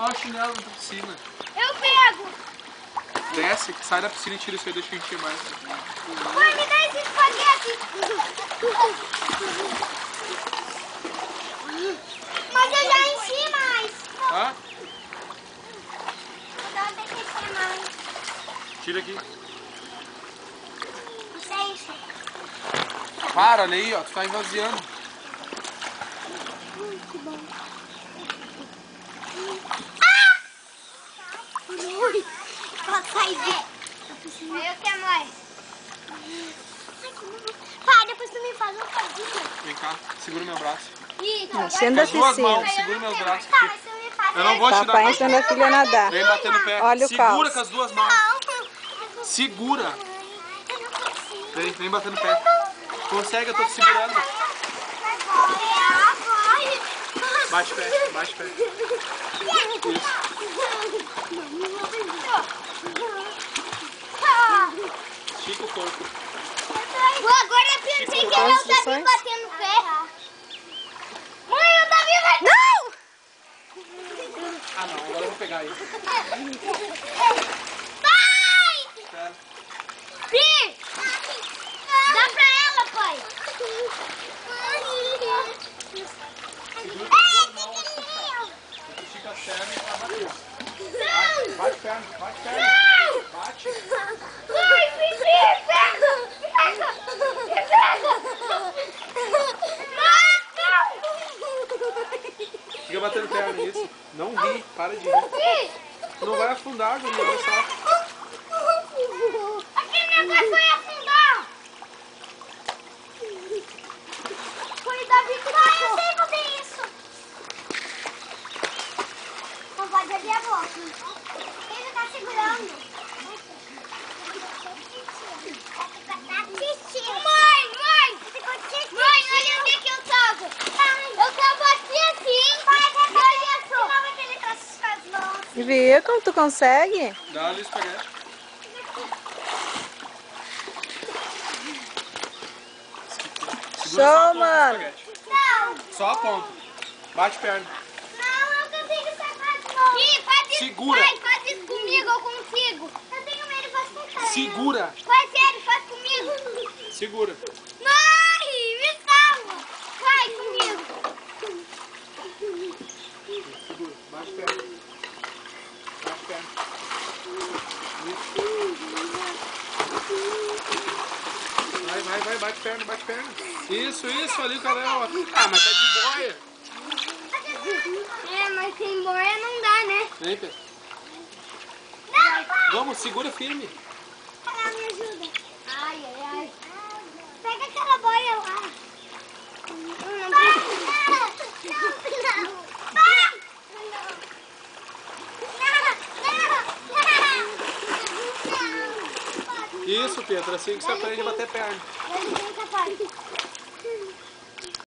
Olha o chinelo da piscina. Eu pego. Desce, sai da piscina e tira isso aí, deixa a gente ir mais. Mãe, me dá esse espaguete. Mas eu já enchi mais. Tá? Então tem que encher mais. Tira aqui. Você enche. Para, olha aí, ó. Tu tá esvaziando. Que bom. Papai, eu quero mais. Pai, depois tu me faz um fadinho. Vem cá, segura meu braço. Enchendo a As duas piscina. mãos, segura meus braços Tá, aqui. mas tu me faz. Eu não vou te dar Papai mais. ensinando a filha a nadar. Vem bater no pé. Olha o Segura caos. com as duas mãos. Não. Segura. Eu não consigo. Vem bater no pé. Consegue, eu tô te segurando. Bate pé, bate pé. Estica o corpo. Agora eu pensei que eu não sabia bater no pé. Mãe, eu também vai. Não! Ah não, agora eu vou pegar ele. Pai! Espera. Pi! Dá pra ela, pai. Estica as pernas e vai bater. Não! Bate perna, bate perna. Não! Bate. Ai, Pipi, pega! Pega! Pega! Fica batendo perna, isso. Não ri, para de rir. Não vai afundar, Julinho, olha só. Aquele negócio vai afundar! Foi o Davi que pai, eu sei fazer isso! Não pode abrir a boca. Ele tá segurando. Mãe! Mãe, olha onde é que eu tava! Eu tava aqui assim! Olha só! Viu como tu consegue? Dá ali o espaguete. Segura só a Show, ponta do mano. espaguete. Não! Só a ponta. Bate perna. Não, eu consigo sacar de novo. Ih, faz isso. Segura. Pai, faz isso comigo, eu consigo. Eu tenho medo, faz com cara. Segura. Faz sério, faz comigo. Segura. Mãe, me salva. Vai comigo. Segura. Bate perna. Bate perna. Vai, bate perna, bate perna. Isso, ali o cara. Ah, mas tá de boia. É, mas sem boia não dá, né? Vem, Pedro. Não, pai. Vamos, segura firme. Ela me ajuda. Ai, ai, ai. Pega aquela boia lá. Não, Isso, Pedro, assim que você aprende a bater perna. Dá licença, pai.